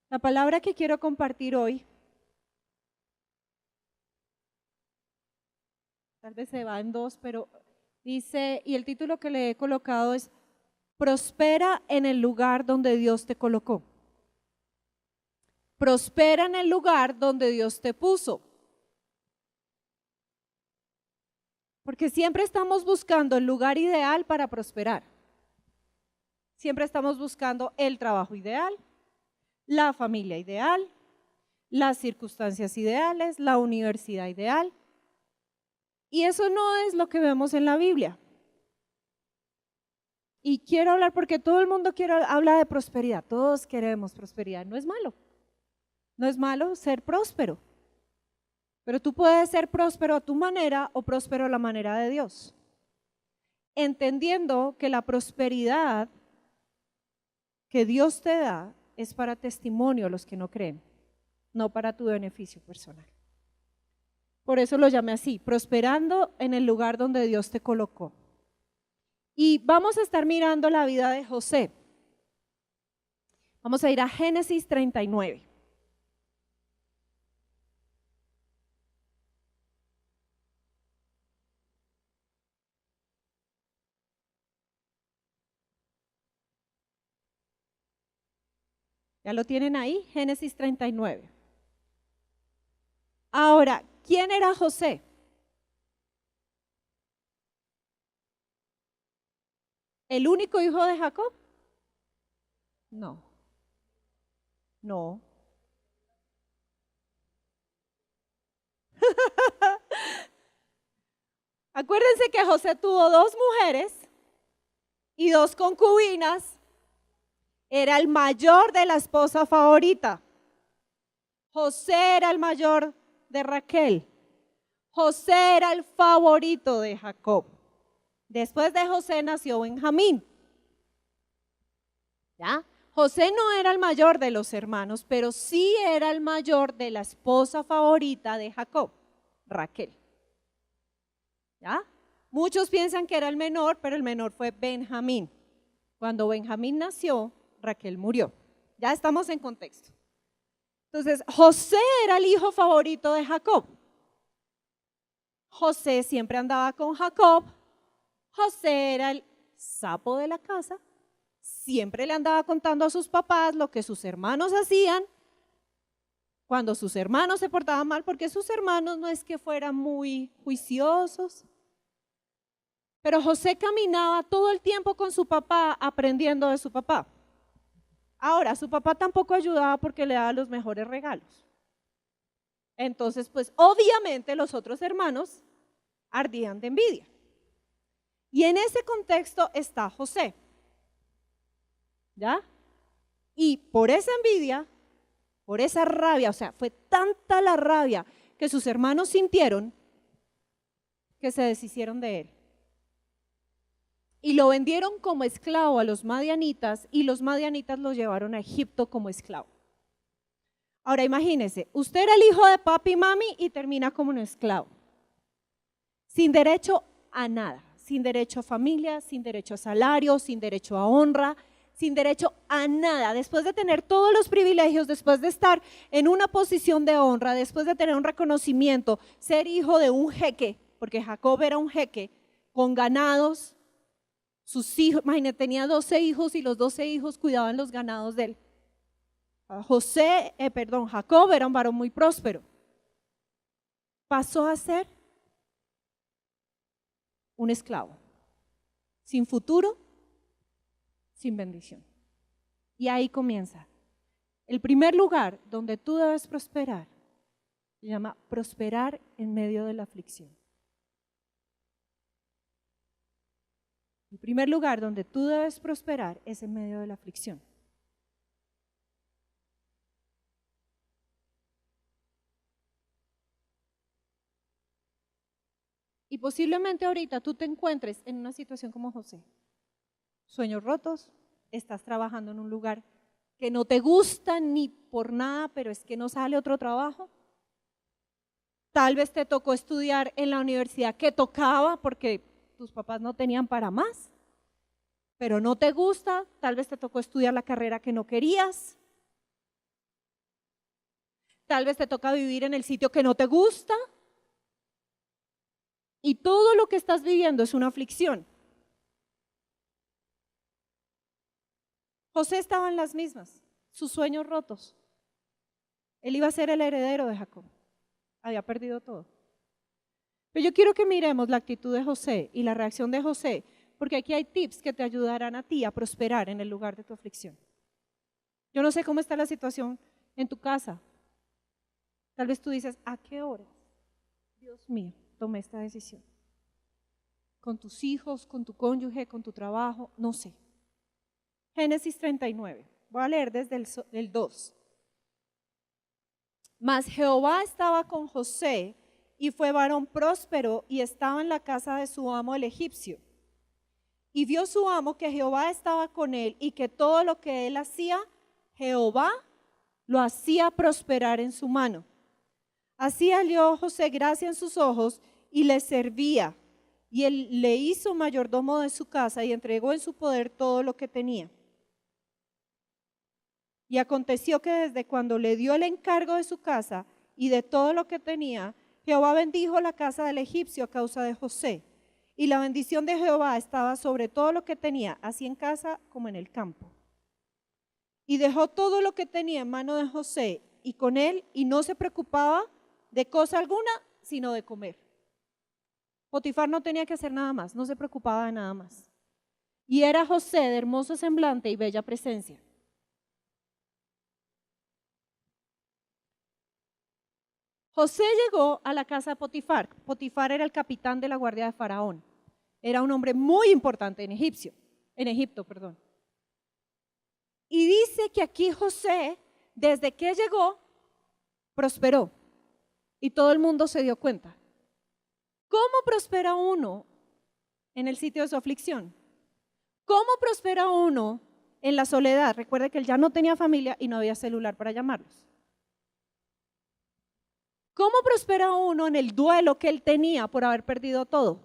La palabra que quiero compartir hoy, tal vez se va en dos, pero dice, y el título que le he colocado es, prospera en el lugar donde Dios te colocó. Prospera en el lugar donde Dios te puso. Porque siempre estamos buscando el lugar ideal para prosperar. Siempre estamos buscando el trabajo ideal, la familia ideal, las circunstancias ideales, la universidad ideal. Y eso no es lo que vemos en la Biblia. Y quiero hablar porque todo el mundo habla de prosperidad, todos queremos prosperidad, no es malo. No es malo ser próspero, pero tú puedes ser próspero a tu manera o próspero a la manera de Dios. Entendiendo que la prosperidad que Dios te da es para testimonio a los que no creen, no para tu beneficio personal. Por eso lo llamé así, prosperando en el lugar donde Dios te colocó. Y vamos a estar mirando la vida de José. Vamos a ir a Génesis 39. ¿Ya lo tienen ahí? Génesis 39. Ahora, ¿quién era José? ¿El único hijo de Jacob? No, no. Acuérdense que José tuvo dos mujeres y dos concubinas. Era el mayor de la esposa favorita. José era el mayor de Raquel. José era el favorito de Jacob. Después de José nació Benjamín. ¿Ya? José no era el mayor de los hermanos, pero sí era el mayor de la esposa favorita de Jacob, Raquel. ¿Ya? Muchos piensan que era el menor, pero el menor fue Benjamín. Cuando Benjamín nació, Raquel murió. Ya estamos en contexto. Entonces, José era el hijo favorito de Jacob. José siempre andaba con Jacob. José era el sapo de la casa. Siempre le andaba contando a sus papás lo que sus hermanos hacían cuando sus hermanos se portaban mal, porque sus hermanos no es que fueran muy juiciosos. Pero José caminaba todo el tiempo con su papá, aprendiendo de su papá. Ahora, su papá tampoco ayudaba porque le daba los mejores regalos. Entonces, pues obviamente los otros hermanos ardían de envidia. Y en ese contexto está José. ¿Ya? Y por esa envidia, por esa rabia, o sea, fue tanta la rabia que sus hermanos sintieron que se deshicieron de él. Y lo vendieron como esclavo a los madianitas y los madianitas lo llevaron a Egipto como esclavo. Ahora imagínense, usted era el hijo de papi y mami y termina como un esclavo. Sin derecho a nada, sin derecho a familia, sin derecho a salario, sin derecho a honra, sin derecho a nada. Después de tener todos los privilegios, después de estar en una posición de honra, después de tener un reconocimiento, ser hijo de un jeque, porque Jacob era un jeque, con ganados, sus hijos, imagínate, tenía 12 hijos y los 12 hijos cuidaban los ganados de él. Jacob era un varón muy próspero. Pasó a ser un esclavo, sin futuro, sin bendición. Y ahí comienza. El primer lugar donde tú debes prosperar se llama prosperar en medio de la aflicción. El primer lugar donde tú debes prosperar es en medio de la aflicción. Y posiblemente ahorita tú te encuentres en una situación como José. Sueños rotos, estás trabajando en un lugar que no te gusta ni por nada, pero es que no sale otro trabajo. Tal vez te tocó estudiar en la universidad que tocaba porque tus papás no tenían para más, pero no te gusta, tal vez te tocó estudiar la carrera que no querías. Tal vez te toca vivir en el sitio que no te gusta. Y todo lo que estás viviendo es una aflicción. José estaba en las mismas, sus sueños rotos. Él iba a ser el heredero de Jacob. Había perdido todo. Pero yo quiero que miremos la actitud de José y la reacción de José, porque aquí hay tips que te ayudarán a ti a prosperar en el lugar de tu aflicción. Yo no sé cómo está la situación en tu casa. Tal vez tú dices, ¿a qué hora? Dios mío, tomé esta decisión. Con tus hijos, con tu cónyuge, con tu trabajo, no sé. Génesis 39, voy a leer desde el 2. Mas Jehová estaba con José y fue varón próspero y estaba en la casa de su amo el egipcio. Y vio su amo que Jehová estaba con él y que todo lo que él hacía, Jehová lo hacía prosperar en su mano. Así halló José gracia en sus ojos y le servía. Y él le hizo mayordomo de su casa y entregó en su poder todo lo que tenía. Y aconteció que desde cuando le dio el encargo de su casa y de todo lo que tenía, Jehová bendijo la casa del egipcio a causa de José. Y la bendición de Jehová estaba sobre todo lo que tenía, así en casa como en el campo. Y dejó todo lo que tenía en mano de José y con él, y no se preocupaba de cosa alguna, sino de comer. Potifar no tenía que hacer nada más, no se preocupaba de nada más. Y era José de hermoso semblante y bella presencia. José llegó a la casa de Potifar. Potifar era el capitán de la guardia de Faraón. Era un hombre muy importante en Egipto. Y dice que aquí José, desde que llegó, prosperó. Y todo el mundo se dio cuenta. ¿Cómo prospera uno en el sitio de su aflicción? ¿Cómo prospera uno en la soledad? Recuerde que él ya no tenía familia y no había celular para llamarlos. ¿Cómo prospera uno en el duelo que él tenía por haber perdido todo?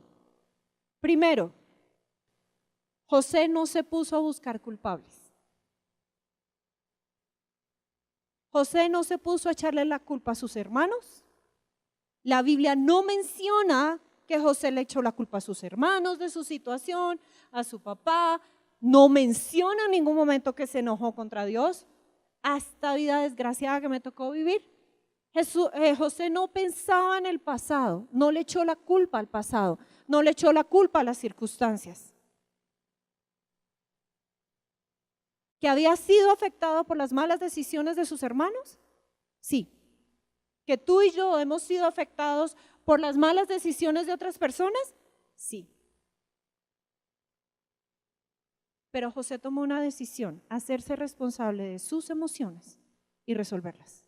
Primero, José no se puso a buscar culpables. José no se puso a echarle la culpa a sus hermanos. La Biblia no menciona que José le echó la culpa a sus hermanos de su situación, a su papá. No menciona en ningún momento que se enojó contra Dios. A esta vida desgraciada que me tocó vivir. José no pensaba en el pasado, no le echó la culpa al pasado, no le echó la culpa a las circunstancias. ¿Que había sido afectado por las malas decisiones de sus hermanos? Sí. ¿Que tú y yo hemos sido afectados por las malas decisiones de otras personas? Sí. Pero José tomó una decisión, hacerse responsable de sus emociones y resolverlas.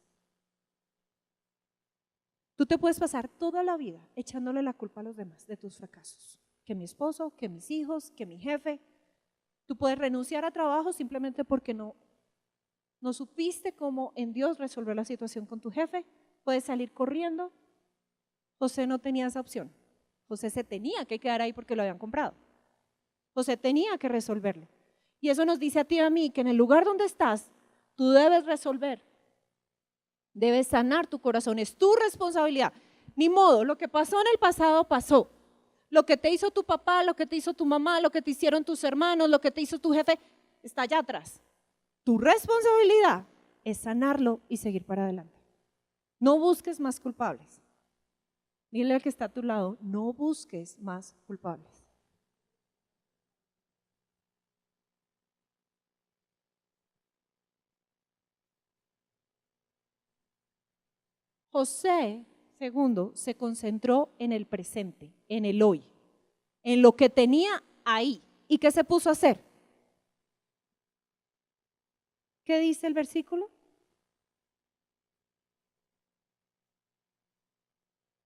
Tú te puedes pasar toda la vida echándole la culpa a los demás de tus fracasos. Que mi esposo, que mis hijos, que mi jefe. Tú puedes renunciar a trabajo simplemente porque no supiste cómo en Dios resolver la situación con tu jefe. Puedes salir corriendo. José no tenía esa opción. José se tenía que quedar ahí porque lo habían comprado. José tenía que resolverlo. Y eso nos dice a ti y a mí que en el lugar donde estás, tú debes resolver. Debes sanar tu corazón, es tu responsabilidad. Ni modo, lo que pasó en el pasado pasó. Lo que te hizo tu papá, lo que te hizo tu mamá, lo que te hicieron tus hermanos, lo que te hizo tu jefe, está allá atrás. Tu responsabilidad es sanarlo y seguir para adelante. No busques más culpables. Dile al que está a tu lado, no busques más culpables. José, segundo, se concentró en el presente, en el hoy, en lo que tenía ahí. ¿Y qué se puso a hacer? ¿Qué dice el versículo?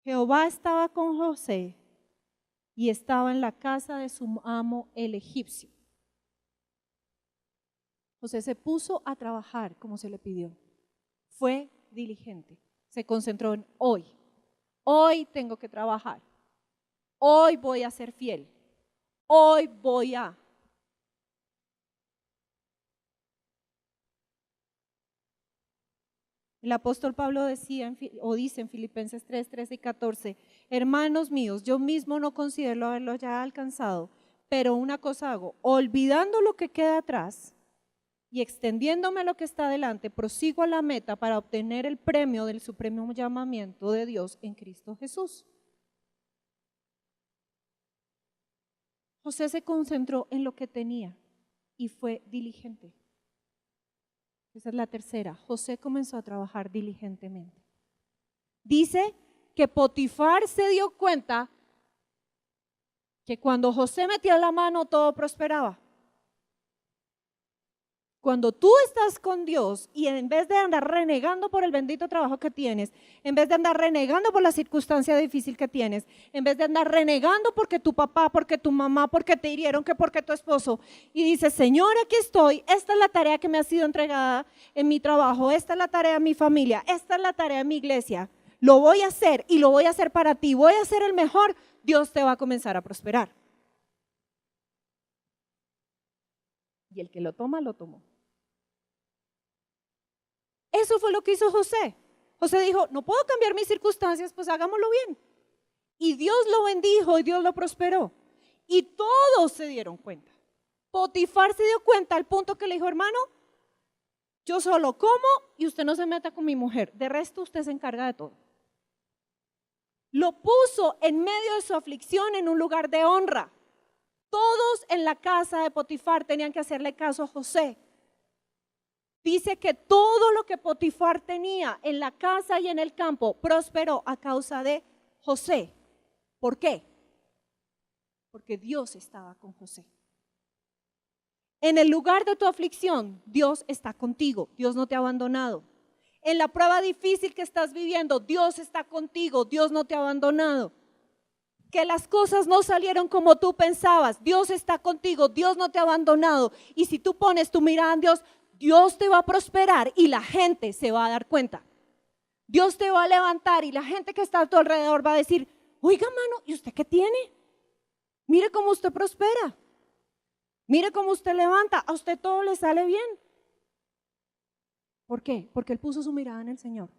Jehová estaba con José y estaba en la casa de su amo el egipcio. José se puso a trabajar como se le pidió. Fue diligente. Se concentró en hoy. Hoy tengo que trabajar. Hoy voy a ser fiel. Hoy voy a. El apóstol Pablo decía o dice en Filipenses 3, 13 y 14, hermanos míos, yo mismo no considero haberlo ya alcanzado, pero una cosa hago, olvidando lo que queda atrás y extendiéndome a lo que está adelante, prosigo a la meta para obtener el premio del supremo llamamiento de Dios en Cristo Jesús. José se concentró en lo que tenía y fue diligente. Esa es la tercera. José comenzó a trabajar diligentemente. Dice que Potifar se dio cuenta que cuando José metía la mano todo prosperaba. Cuando tú estás con Dios y en vez de andar renegando por el bendito trabajo que tienes, en vez de andar renegando por la circunstancia difícil que tienes, en vez de andar renegando porque tu papá, porque tu mamá, porque te hirieron, que porque tu esposo, y dices, Señor, aquí estoy, esta es la tarea que me ha sido entregada en mi trabajo, esta es la tarea de mi familia, esta es la tarea de mi iglesia, lo voy a hacer y lo voy a hacer para ti, voy a ser el mejor, Dios te va a comenzar a prosperar. Y el que lo toma, lo tomó. Eso fue lo que hizo José. José dijo, no puedo cambiar mis circunstancias, pues hagámoslo bien. Y Dios lo bendijo y Dios lo prosperó. Y todos se dieron cuenta. Potifar se dio cuenta al punto que le dijo, hermano, yo solo como y usted no se meta con mi mujer. De resto usted se encarga de todo. Lo puso en medio de su aflicción en un lugar de honra. Todos en la casa de Potifar tenían que hacerle caso a José. Dice que todo lo que Potifar tenía en la casa y en el campo prosperó a causa de José. ¿Por qué? Porque Dios estaba con José. En el lugar de tu aflicción, Dios está contigo, Dios no te ha abandonado. En la prueba difícil que estás viviendo, Dios está contigo, Dios no te ha abandonado. Que las cosas no salieron como tú pensabas, Dios está contigo, Dios no te ha abandonado. Y si tú pones tu mirada en Dios, Dios te va a prosperar y la gente se va a dar cuenta. Dios te va a levantar y la gente que está a tu alrededor va a decir, oiga, mano, ¿y usted qué tiene? Mire cómo usted prospera. Mire cómo usted levanta, a usted todo le sale bien. ¿Por qué? Porque él puso su mirada en el Señor.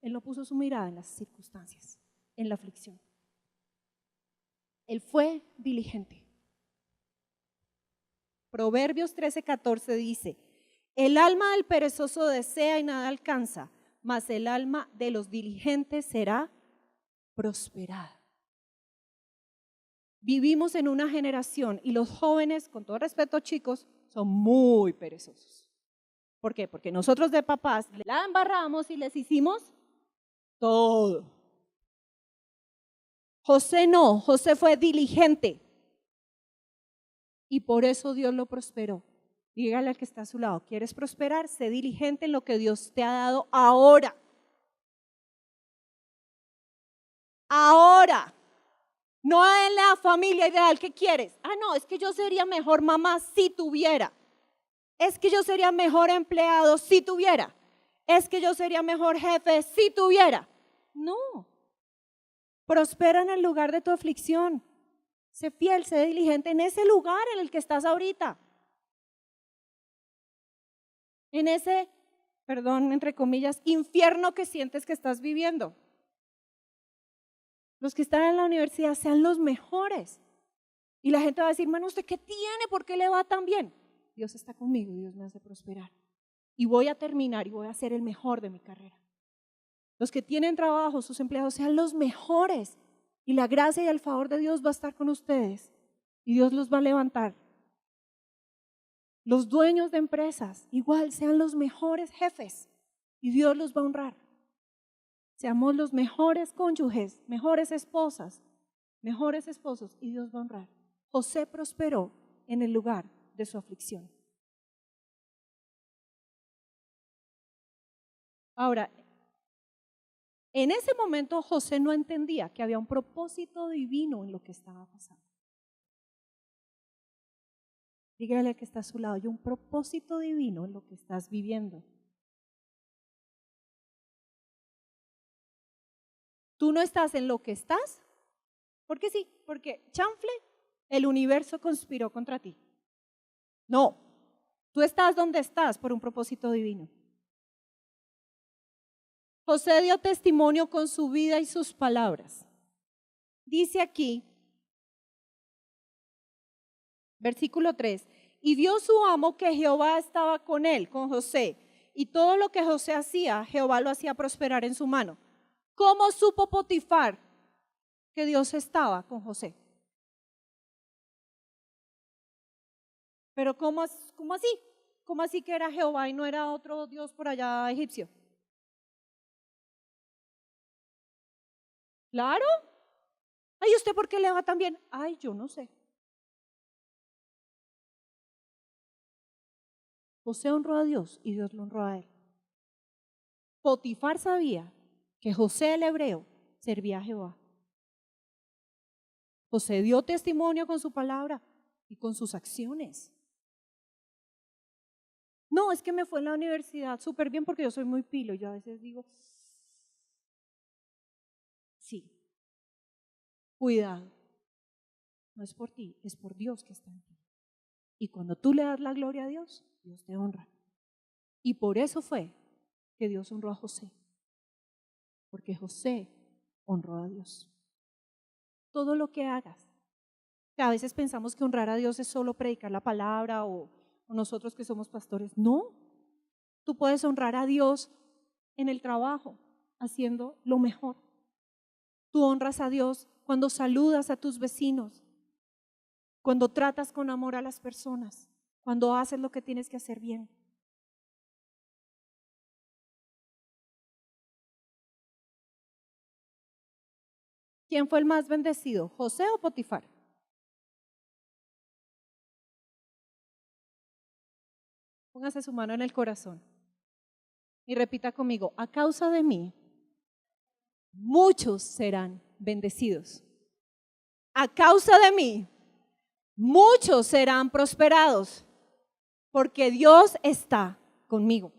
Él no puso su mirada en las circunstancias, en la aflicción. Él fue diligente. Proverbios 13:14 dice, el alma del perezoso desea y nada alcanza, mas el alma de los diligentes será prosperada. Vivimos en una generación y los jóvenes, con todo respeto chicos, son muy perezosos. ¿Por qué? Porque nosotros de papás la embarramos y les hicimos todo. José no, José fue diligente y por eso Dios lo prosperó. Dígale al que está a su lado, ¿quieres prosperar? Sé diligente en lo que Dios te ha dado ahora. Ahora. No en la familia ideal que quieres. Ah, no, es que yo sería mejor mamá si tuviera. Es que yo sería mejor empleado si tuviera. Es que yo sería mejor jefe si tuviera. No. Prospera en el lugar de tu aflicción. Sé fiel, sé diligente en ese lugar en el que estás ahorita. En ese, perdón, entre comillas, infierno que sientes que estás viviendo. Los que están en la universidad sean los mejores. Y la gente va a decir, hermano, ¿usted qué tiene? ¿Por qué le va tan bien? Dios está conmigo y Dios me hace prosperar. Y voy a terminar y voy a ser el mejor de mi carrera. Los que tienen trabajo, sus empleados, sean los mejores. Y la gracia y el favor de Dios va a estar con ustedes. Y Dios los va a levantar. Los dueños de empresas, igual, sean los mejores jefes. Y Dios los va a honrar. Seamos los mejores cónyuges, mejores esposas, mejores esposos y Dios va a honrar. José prosperó en el lugar de su aflicción. Ahora, en ese momento José no entendía que había un propósito divino en lo que estaba pasando. Dígale al que está a su lado, hay un propósito divino en lo que estás viviendo. Tú no estás en lo que estás, porque sí, porque chanfle, el universo conspiró contra ti. No, tú estás donde estás por un propósito divino. José dio testimonio con su vida y sus palabras. Dice aquí, versículo 3, y vio su amo que Jehová estaba con él, con José, y todo lo que José hacía, Jehová lo hacía prosperar en su mano. ¿Cómo supo Potifar que Dios estaba con José? Pero ¿cómo así? ¿Cómo así que era Jehová y no era otro Dios por allá egipcio? Claro. Ay, ¿usted por qué le va tan bien? Ay, yo no sé. José honró a Dios y Dios lo honró a él. Potifar sabía que José el hebreo servía a Jehová. José dio testimonio con su palabra y con sus acciones. No, es que me fue en la universidad súper bien porque yo soy muy pilo. Yo a veces digo, sí, cuidado. No es por ti, es por Dios que está en ti. Y cuando tú le das la gloria a Dios, Dios te honra. Y por eso fue que Dios honró a José. Porque José honró a Dios. Todo lo que hagas, que a veces pensamos que honrar a Dios es solo predicar la palabra o nosotros que somos pastores. No, tú puedes honrar a Dios en el trabajo, haciendo lo mejor. Tú honras a Dios cuando saludas a tus vecinos, cuando tratas con amor a las personas, cuando haces lo que tienes que hacer bien. ¿Quién fue el más bendecido, José o Potifar? Póngase su mano en el corazón y repita conmigo, a causa de mí, muchos serán bendecidos. A causa de mí, muchos serán prosperados, porque Dios está conmigo.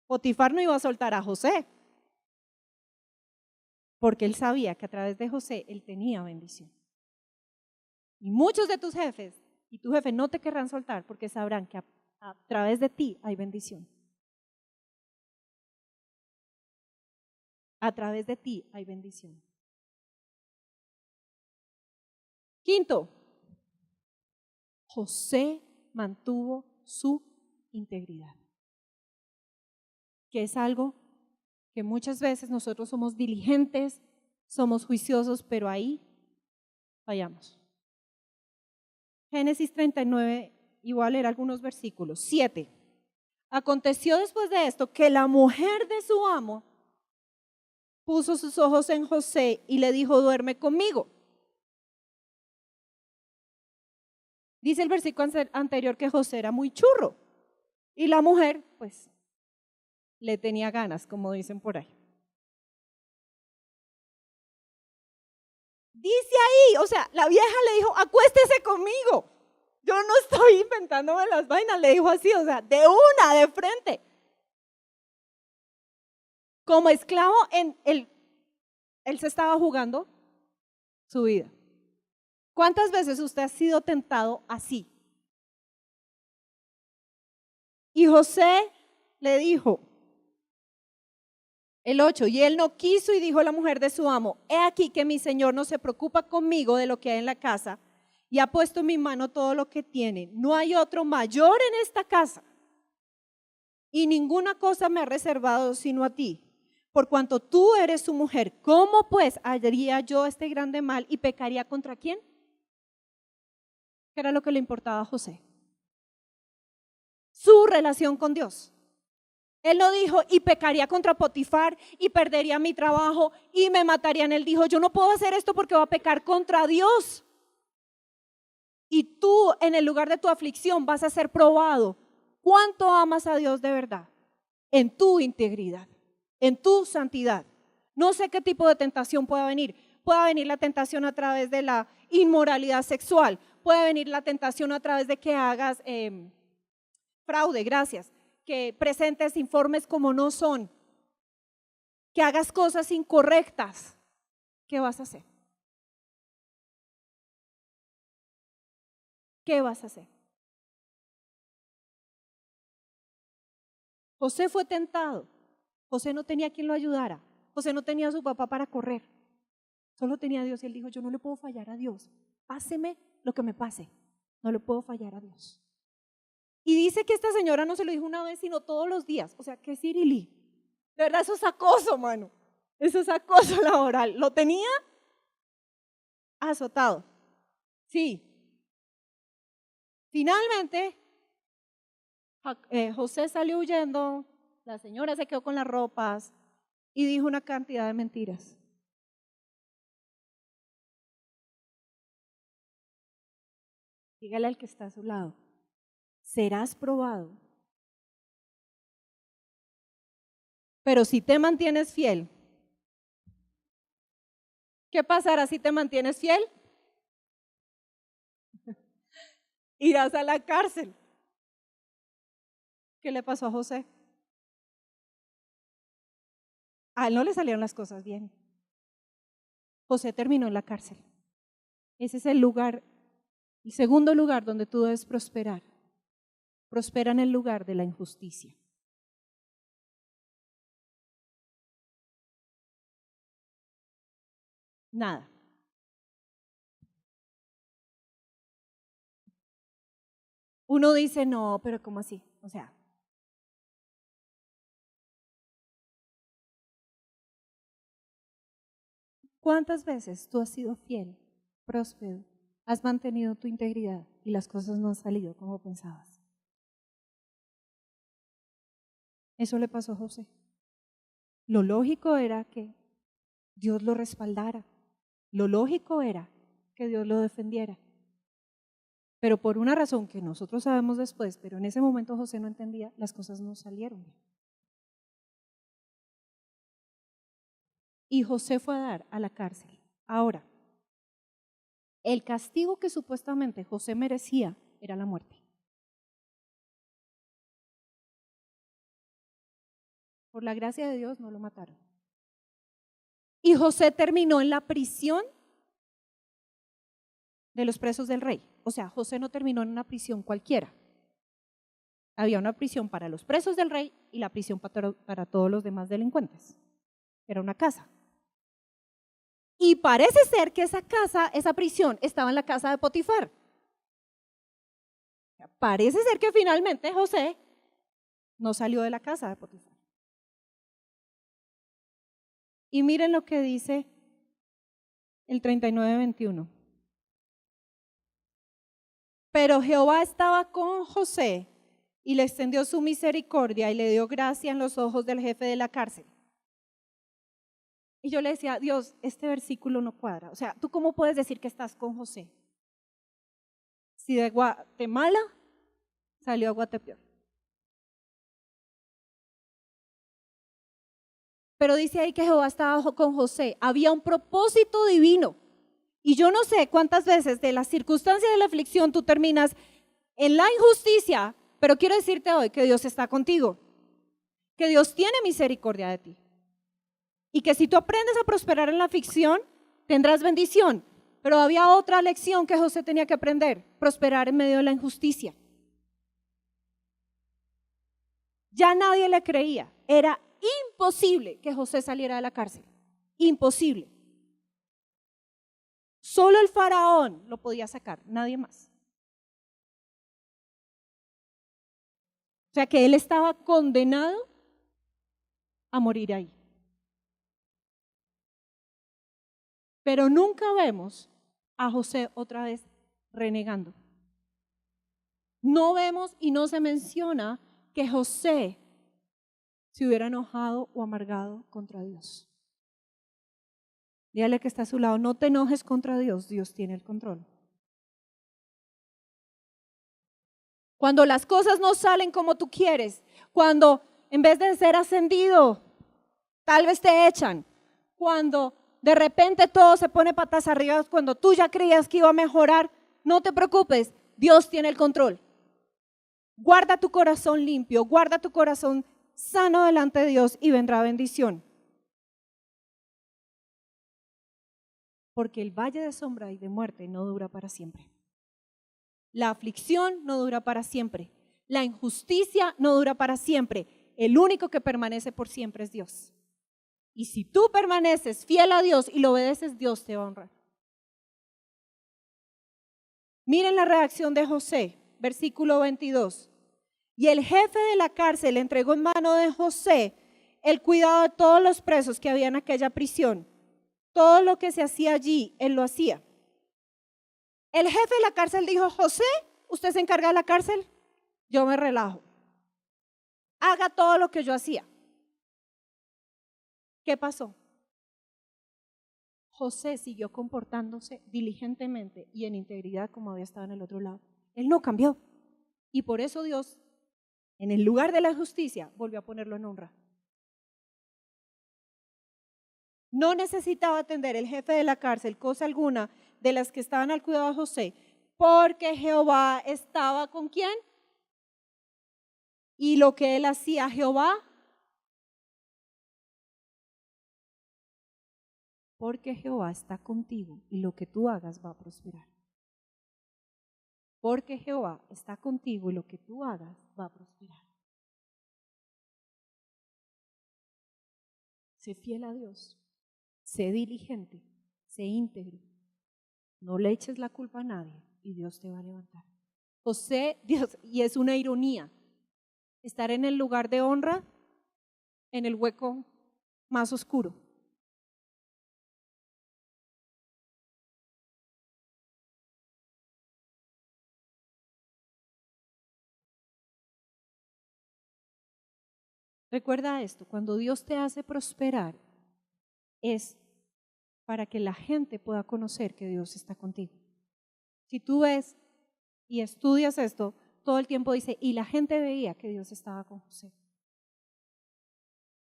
Potifar no iba a soltar a José, porque él sabía que a través de José él tenía bendición. Y muchos de tus jefes y tu jefe no te querrán soltar porque sabrán que a través de ti hay bendición. A través de ti hay bendición. Quinto, José mantuvo su integridad, que es algo que muchas veces nosotros somos diligentes, somos juiciosos, pero ahí fallamos. Génesis 39, igual a leer algunos versículos. 7. Aconteció después de esto que la mujer de su amo puso sus ojos en José y le dijo, duerme conmigo. Dice el versículo anterior que José era muy churro y la mujer, pues, le tenía ganas, como dicen por ahí. Dice ahí, o sea, la vieja le dijo, acuéstese conmigo. Yo no estoy inventándome las vainas, le dijo así, o sea, de una, de frente. Como esclavo, él se estaba jugando su vida. ¿Cuántas veces usted ha sido tentado así? Y José le dijo, el 8, y él no quiso y dijo a la mujer de su amo, he aquí que mi señor no se preocupa conmigo de lo que hay en la casa y ha puesto en mi mano todo lo que tiene. No hay otro mayor en esta casa y ninguna cosa me ha reservado sino a ti. Por cuanto tú eres su mujer, ¿cómo pues haría yo este grande mal y pecaría contra quién? ¿Qué era lo que le importaba a José? Su relación con Dios. Él no dijo, y pecaría contra Potifar, y perdería mi trabajo, y me matarían. Él dijo, yo no puedo hacer esto porque voy a pecar contra Dios. Y tú, en el lugar de tu aflicción, vas a ser probado. ¿Cuánto amas a Dios de verdad? En tu integridad, en tu santidad. No sé qué tipo de tentación pueda venir. Puede venir la tentación a través de la inmoralidad sexual. Puede venir la tentación a través de que hagas fraude, gracias. Que presentes informes como no son, que hagas cosas incorrectas. ¿Qué vas a hacer? ¿Qué vas a hacer? José fue tentado. José no tenía quien lo ayudara. José no tenía a su papá para correr. Solo tenía a Dios y él dijo, yo no le puedo fallar a Dios. Páseme lo que me pase. No le puedo fallar a Dios. Y dice que esta señora no se lo dijo una vez, sino todos los días. O sea, qué cirilí. De verdad, eso es acoso, mano. Eso es acoso laboral. Lo tenía azotado. Sí. Finalmente, José salió huyendo, la señora se quedó con las ropas y dijo una cantidad de mentiras. Dígale al que está a su lado, serás probado. Pero si te mantienes fiel, ¿qué pasará si te mantienes fiel? Irás a la cárcel. ¿Qué le pasó a José? A él no le salieron las cosas bien. José terminó en la cárcel. Ese es el lugar, el segundo lugar donde tú debes prosperar. Prospera en el lugar de la injusticia. Nada. Uno dice, no, pero ¿cómo así? O sea, ¿cuántas veces tú has sido fiel, próspero, has mantenido tu integridad y las cosas no han salido como pensabas? Eso le pasó a José. Lo lógico era que Dios lo respaldara. Lo lógico era que Dios lo defendiera. Pero por una razón que nosotros sabemos después, pero en ese momento José no entendía, las cosas no salieron bien. Y José fue a dar a la cárcel. Ahora, el castigo que supuestamente José merecía era la muerte. Por la gracia de Dios no lo mataron. Y José terminó en la prisión de los presos del rey. O sea, José no terminó en una prisión cualquiera. Había una prisión para los presos del rey y la prisión para todos los demás delincuentes. Era una casa. Y parece ser que esa casa, esa prisión, estaba en la casa de Potifar. Parece ser que finalmente José no salió de la casa de Potifar. Y miren lo que dice el 39:21. Pero Jehová estaba con José y le extendió su misericordia y le dio gracia en los ojos del jefe de la cárcel. Y yo le decía, Dios, este versículo no cuadra. O sea, ¿tú cómo puedes decir que estás con José? Si de Guatemala salió a Guatepeor. Pero dice ahí que Jehová estaba con José. Había un propósito divino. Y yo no sé cuántas veces de las circunstancias de la aflicción tú terminas en la injusticia, pero quiero decirte hoy que Dios está contigo, que Dios tiene misericordia de ti. Y que si tú aprendes a prosperar en la aflicción, tendrás bendición. Pero había otra lección que José tenía que aprender, prosperar en medio de la injusticia. Ya nadie le creía, era imposible que José saliera de la cárcel, imposible. Solo el faraón lo podía sacar, nadie más. O sea que él estaba condenado a morir ahí. Pero nunca vemos a José otra vez renegando. No vemos y no se menciona que José se hubiera enojado o amargado contra Dios. Dígale que está a su lado, no te enojes contra Dios, Dios tiene el control. Cuando las cosas no salen como tú quieres, cuando en vez de ser ascendido, tal vez te echan, cuando de repente todo se pone patas arriba, cuando tú ya creías que iba a mejorar, no te preocupes, Dios tiene el control. Guarda tu corazón limpio, guarda tu corazón sano delante de Dios y vendrá bendición. Porque el valle de sombra y de muerte no dura para siempre. La aflicción no dura para siempre. La injusticia no dura para siempre. El único que permanece por siempre es Dios. Y si tú permaneces fiel a Dios y lo obedeces, Dios te honra. Miren la reacción de José, versículo 22. Y el jefe de la cárcel entregó en mano de José el cuidado de todos los presos que había en aquella prisión. Todo lo que se hacía allí, él lo hacía. El jefe de la cárcel dijo: José, usted se encarga de la cárcel, yo me relajo. Haga todo lo que yo hacía. ¿Qué pasó? José siguió comportándose diligentemente y en integridad como había estado en el otro lado. Él no cambió. Y por eso Dios, en el lugar de la justicia, volvió a ponerlo en honra. No necesitaba atender el jefe de la cárcel cosa alguna de las que estaban al cuidado de José, porque Jehová estaba ¿con quién? Y lo que él hacía, Jehová, porque Jehová está contigo y lo que tú hagas va a prosperar. Porque Jehová está contigo y lo que tú hagas va a prosperar. Sé fiel a Dios, sé diligente, sé íntegro. No le eches la culpa a nadie y Dios te va a levantar. José, Dios, y es una ironía, estar en el lugar de honra, en el hueco más oscuro. Recuerda esto, cuando Dios te hace prosperar, es para que la gente pueda conocer que Dios está contigo. Si tú ves y estudias esto, todo el tiempo dice, y la gente veía que Dios estaba con José.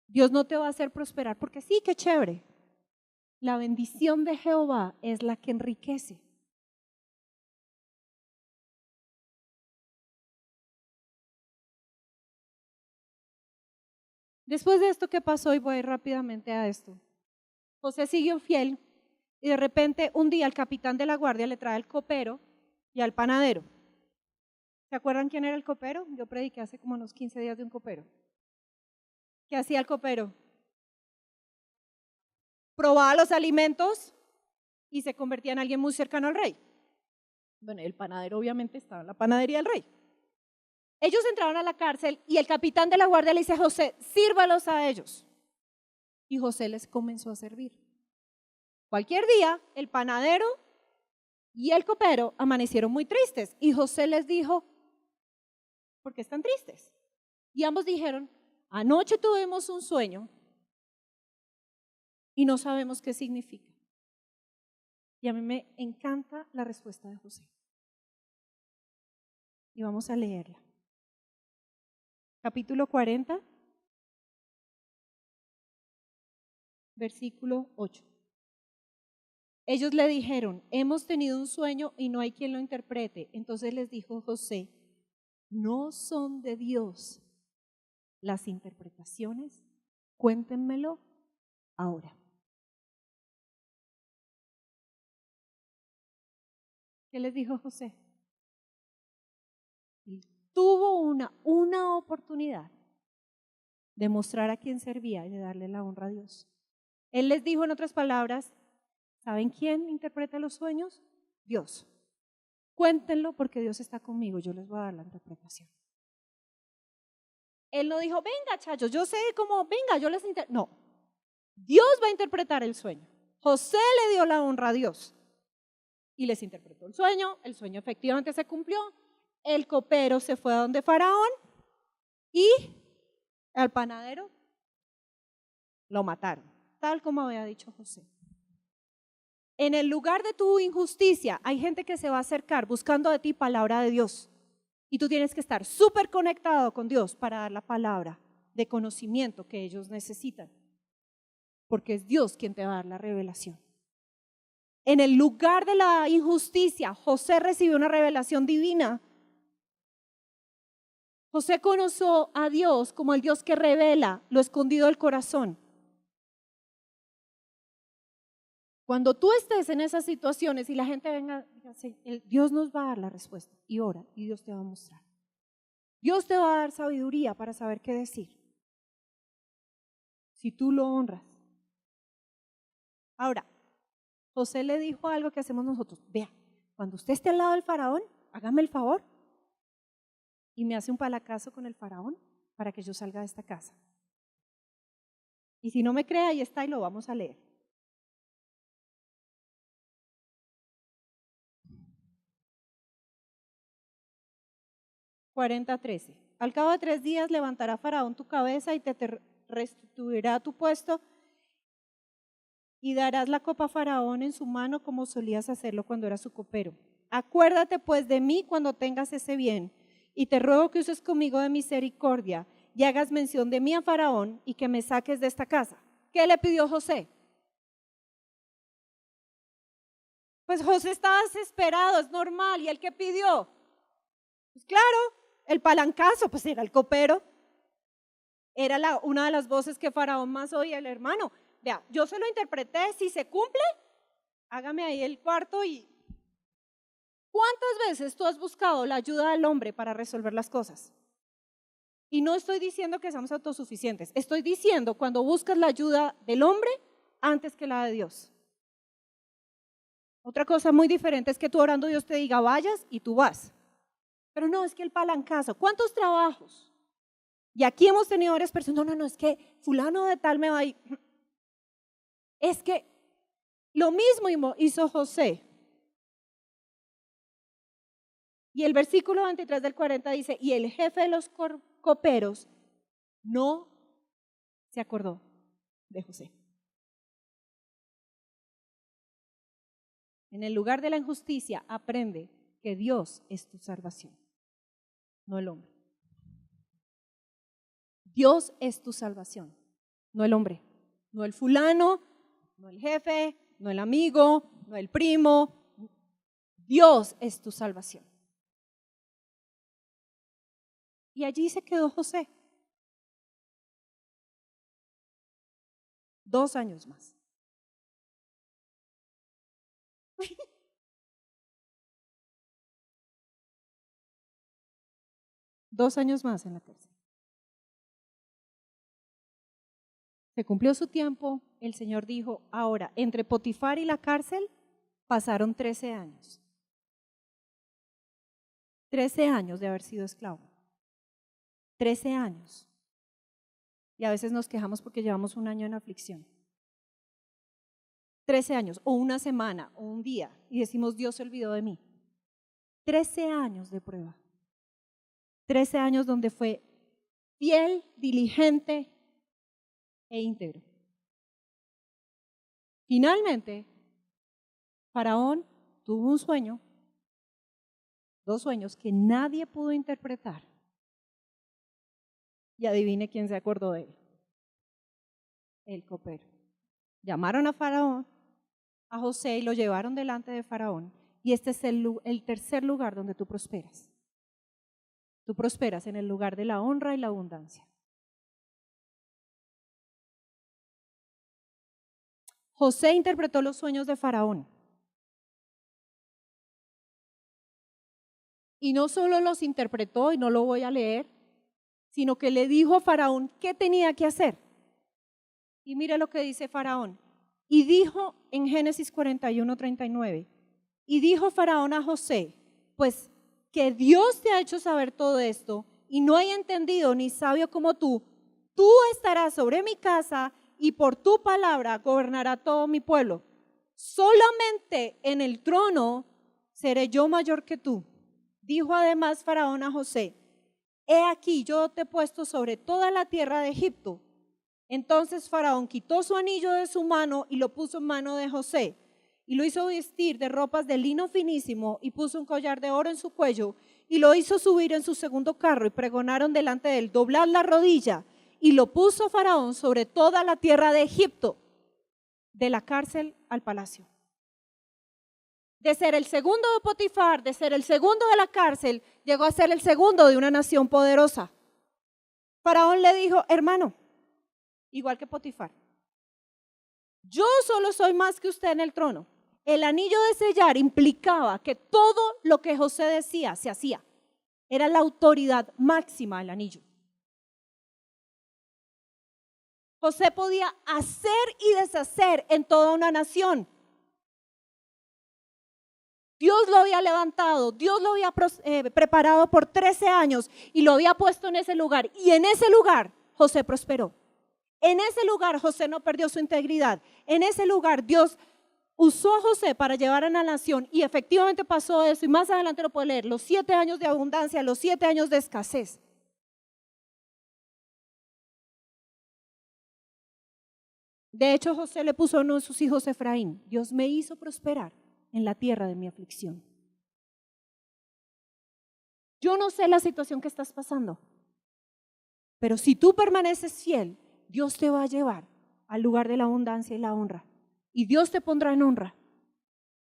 Dios no te va a hacer prosperar porque sí, qué chévere. La bendición de Jehová es la que enriquece. Después de esto que pasó, y voy a ir rápidamente a esto, José siguió fiel y de repente un día el capitán de la guardia le trae al copero y al panadero. ¿Se acuerdan quién era el copero? Yo prediqué hace como unos 15 días de un copero. ¿Qué hacía el copero? Probaba los alimentos y se convertía en alguien muy cercano al rey. Bueno, el panadero obviamente estaba en la panadería del rey. Ellos entraron a la cárcel y el capitán de la guardia le dice a José, sírvalos a ellos. Y José les comenzó a servir. Cualquier día, el panadero y el copero amanecieron muy tristes y José les dijo, ¿por qué están tristes? Y ambos dijeron, anoche tuvimos un sueño y no sabemos qué significa. Y a mí me encanta la respuesta de José. Y vamos a leerla. Capítulo 40, versículo 8. Ellos le dijeron, hemos tenido un sueño y no hay quien lo interprete. Entonces les dijo José, ¿no son de Dios las interpretaciones? Cuéntenmelo ahora. ¿Qué les dijo José? Él tuvo una oportunidad de mostrar a quién servía y de darle la honra a Dios. Él les dijo en otras palabras, ¿saben quién interpreta los sueños? Dios. Cuéntenlo porque Dios está conmigo, yo les voy a dar la interpretación. Él no dijo, venga chachos, yo sé cómo, venga, yo les interpreto. No, Dios va a interpretar el sueño. José le dio la honra a Dios y les interpretó el sueño efectivamente se cumplió, el copero se fue a donde Faraón y al panadero lo mataron, tal como había dicho José. En el lugar de tu injusticia hay gente que se va a acercar buscando de ti palabra de Dios. Y tú tienes que estar súper conectado con Dios para dar la palabra de conocimiento que ellos necesitan. Porque es Dios quien te va a dar la revelación. En el lugar de la injusticia, José recibió una revelación divina. José conoció a Dios como el Dios que revela lo escondido del corazón. Cuando tú estés en esas situaciones y la gente venga, Dios nos va a dar la respuesta y ora y Dios te va a mostrar. Dios te va a dar sabiduría para saber qué decir. si tú lo honras. Ahora, José le dijo algo que hacemos nosotros. Vea, cuando usted esté al lado del faraón, hágame el favor y me hace un palacazo con el faraón para que yo salga de esta casa. Y si no me cree, ahí está y lo vamos a leer. (40:13). Al cabo de 3 días levantará Faraón tu cabeza y te restituirá tu puesto y darás la copa a Faraón en su mano como solías hacerlo cuando eras su copero. Acuérdate pues de mí cuando tengas ese bien y te ruego que uses conmigo de misericordia y hagas mención de mí a Faraón y que me saques de esta casa. ¿Qué le pidió José? Pues José estaba desesperado, es normal. ¿Y él qué pidió? Pues claro, el palancazo, pues era el copero. Era una de las voces que Faraón más oía, el hermano. Vea, yo se lo interpreté, si se cumple, hágame ahí el cuarto. Y ¿cuántas veces tú has buscado la ayuda del hombre para resolver las cosas? Y no estoy diciendo que seamos autosuficientes, estoy diciendo cuando buscas la ayuda del hombre antes que la de Dios. Otra cosa muy diferente es que tú orando Dios te diga vayas y tú vas. Pero no, es que el palancazo, ¿cuántos trabajos? Y aquí hemos tenido varias personas, no, es que fulano de tal me va a ir. Es que lo mismo hizo José. Y el versículo 23 del 40 dice, y el jefe de los coperos no se acordó de José. En el lugar de la injusticia, aprende que Dios es tu salvación, no el hombre. Dios es tu salvación, no el hombre, no el fulano, no el jefe, no el amigo, no el primo. Dios es tu salvación. Y allí se quedó José. 2 años más. Dos años más en la cárcel. Se cumplió su tiempo, el Señor dijo, ahora, entre Potifar y la cárcel pasaron 13 años. 13 años de haber sido esclavo. 13 años. Y a veces nos quejamos porque llevamos 1 año en aflicción. 13 años, o una semana, o un día, y decimos, Dios se olvidó de mí. 13 años de prueba. 13 años donde fue fiel, diligente e íntegro. Finalmente, Faraón tuvo un sueño, 2 sueños que nadie pudo interpretar. Y adivine quién se acordó de él. El copero. Llamaron a Faraón, a José, y lo llevaron delante de Faraón. Y este es el tercer lugar donde tú prosperas. Tú prosperas en el lugar de la honra y la abundancia. José interpretó los sueños de Faraón. Y no solo los interpretó, y no lo voy a leer, sino que le dijo a Faraón qué tenía que hacer. Y mire lo que dice Faraón. Y dijo en Génesis 41:39, y dijo Faraón a José, pues que Dios te ha hecho saber todo esto, y no hay entendido ni sabio como tú estarás sobre mi casa, y por tu palabra gobernará todo mi pueblo. Solamente en el trono seré yo mayor que tú. Dijo además Faraón a José, he aquí yo te he puesto sobre toda la tierra de Egipto. Entonces Faraón quitó su anillo de su mano y lo puso en mano de José, y lo hizo vestir de ropas de lino finísimo, y puso un collar de oro en su cuello, y lo hizo subir en su segundo carro, y pregonaron delante de él, doblad la rodilla, y lo puso Faraón sobre toda la tierra de Egipto, de la cárcel al palacio. De ser el segundo de Potifar, de ser el segundo de la cárcel, llegó a ser el segundo de una nación poderosa. Faraón le dijo, hermano, igual que Potifar, yo solo soy más que usted en el trono. El anillo de sellar implicaba que todo lo que José decía se hacía. Era la autoridad máxima del anillo. José podía hacer y deshacer en toda una nación. Dios lo había levantado, Dios lo había preparado por 13 años y lo había puesto en ese lugar. Y en ese lugar José prosperó. En ese lugar José no perdió su integridad. En ese lugar Dios usó a José para llevar a la nación y efectivamente pasó eso. Y más adelante lo puede leer, los 7 años de abundancia, los 7 años de escasez. De hecho, José le puso a uno de sus hijos Efraín: Dios me hizo prosperar en la tierra de mi aflicción. Yo no sé la situación que estás pasando, pero si tú permaneces fiel, Dios te va a llevar al lugar de la abundancia y la honra. Y Dios te pondrá en honra.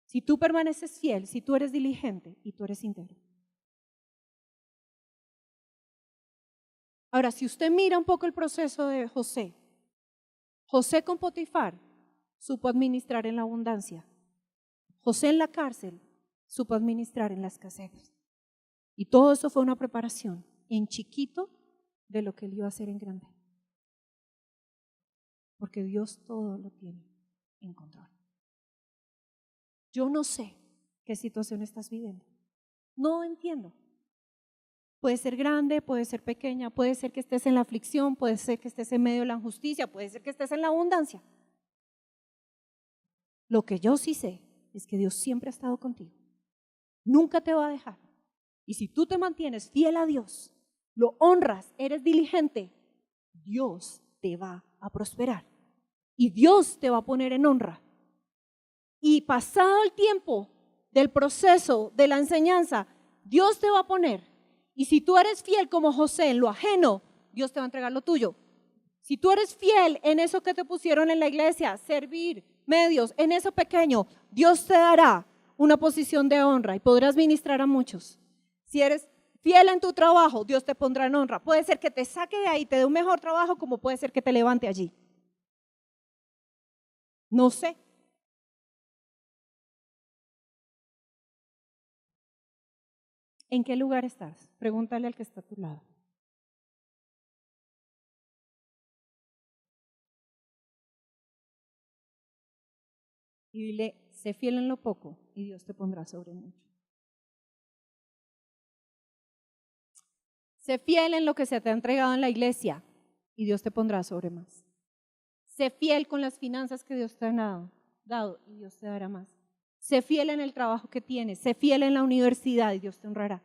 Si tú permaneces fiel, si tú eres diligente y tú eres íntegro. Ahora, si usted mira un poco el proceso de José, José con Potifar supo administrar en la abundancia. José en la cárcel supo administrar en la escasez. Y todo eso fue una preparación en chiquito de lo que él iba a hacer en grande. Porque Dios todo lo tiene en control. Yo no sé qué situación estás viviendo. No entiendo. Puede ser grande, puede ser pequeña, puede ser que estés en la aflicción, puede ser que estés en medio de la injusticia, puede ser que estés en la abundancia. Lo que yo sí sé es que Dios siempre ha estado contigo. Nunca te va a dejar. Y si tú te mantienes fiel a Dios, lo honras, eres diligente, Dios te va a prosperar. Y Dios te va a poner en honra. Y pasado el tiempo del proceso, de la enseñanza, Dios te va a poner. Y si tú eres fiel como José en lo ajeno, Dios te va a entregar lo tuyo. Si tú eres fiel en eso que te pusieron en la iglesia, servir, medios, en eso pequeño, Dios te dará una posición de honra y podrás ministrar a muchos. Si eres fiel en tu trabajo, Dios te pondrá en honra. Puede ser que te saque de ahí, te dé un mejor trabajo, como puede ser que te levante allí. No sé. ¿En qué lugar estás? Pregúntale al que está a tu lado. Y dile, sé fiel en lo poco y Dios te pondrá sobre mucho. Sé fiel en lo que se te ha entregado en la iglesia y Dios te pondrá sobre más. Sé fiel con las finanzas que Dios te ha dado y Dios te dará más. Sé fiel en el trabajo que tienes, sé fiel en la universidad y Dios te honrará.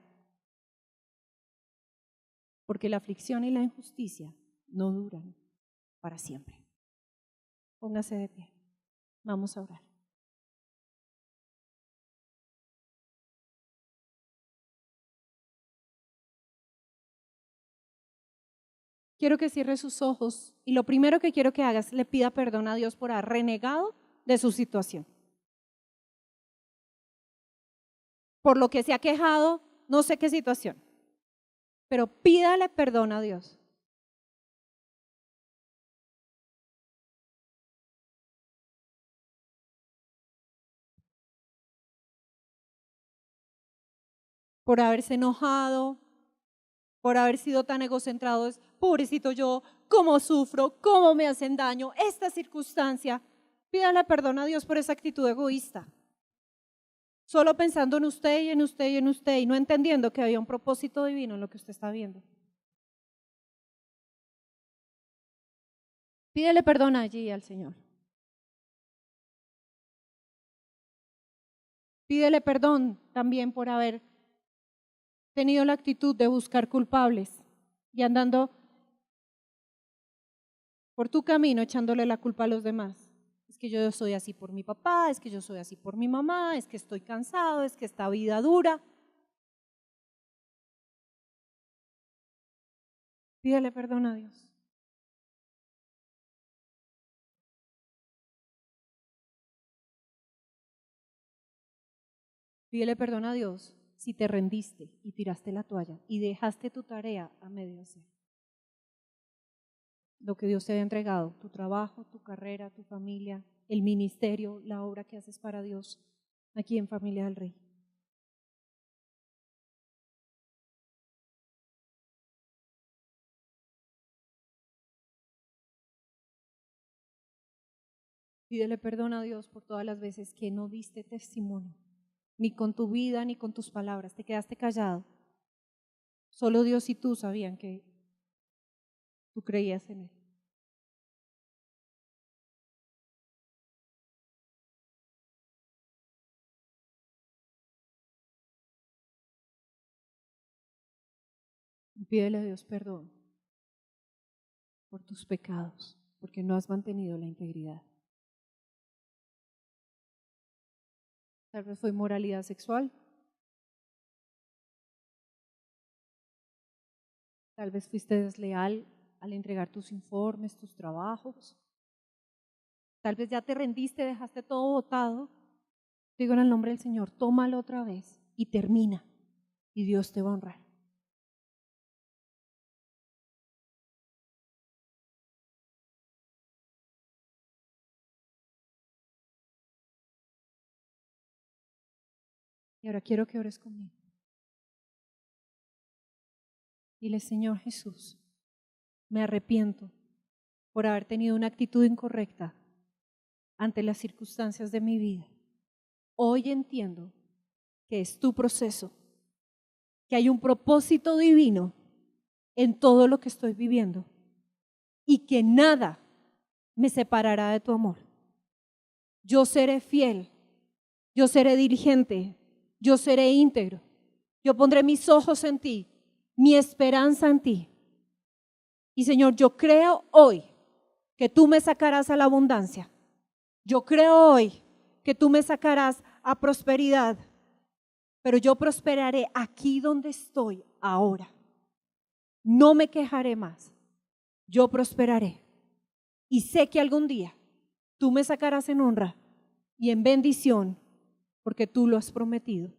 Porque la aflicción y la injusticia no duran para siempre. Póngase de pie. Vamos a orar. Quiero que cierre sus ojos y lo primero que quiero que hagas, le pida perdón a Dios por haber renegado de su situación. Por lo que se ha quejado, no sé qué situación, pero pídale perdón a Dios. Por haberse enojado, por haber sido tan egocentrado, pobrecito yo, cómo sufro, cómo me hacen daño, esta circunstancia. Pídale perdón a Dios por esa actitud egoísta. Solo pensando en usted y en usted y en usted y no entendiendo que había un propósito divino en lo que usted está viendo. Pídele perdón allí al Señor. Pídele perdón también por haber tenido la actitud de buscar culpables y andando por tu camino echándole la culpa a los demás. Es que yo soy así por mi papá, es que yo soy así por mi mamá, es que estoy cansado, es que esta vida dura. Pídele perdón a Dios. Pídele perdón a Dios si te rendiste y tiraste la toalla y dejaste tu tarea a medio hacer. Lo que Dios te había entregado, tu trabajo, tu carrera, tu familia, el ministerio, la obra que haces para Dios aquí en Familia del Rey. Pídele perdón a Dios por todas las veces que no diste testimonio, ni con tu vida, ni con tus palabras. Te quedaste callado. Solo Dios y tú sabían que tú creías en Él. Y pídele a Dios perdón por tus pecados, porque no has mantenido la integridad. Tal vez fue inmoralidad sexual. Tal vez fuiste desleal al entregar tus informes, tus trabajos. Tal vez ya te rendiste, dejaste todo botado. Digo en el nombre del Señor, tómalo otra vez y termina. Y Dios te va a honrar. Y ahora quiero que ores conmigo. Dile, Señor Jesús, me arrepiento por haber tenido una actitud incorrecta ante las circunstancias de mi vida. Hoy entiendo que es tu proceso, que hay un propósito divino en todo lo que estoy viviendo y que nada me separará de tu amor. Yo seré fiel, yo seré diligente, yo seré íntegro, yo pondré mis ojos en ti, mi esperanza en ti. Y Señor, yo creo hoy que tú me sacarás a la abundancia. Yo creo hoy que tú me sacarás a prosperidad, pero yo prosperaré aquí donde estoy ahora. No me quejaré más, yo prosperaré. Y sé que algún día tú me sacarás en honra y en bendición, porque tú lo has prometido.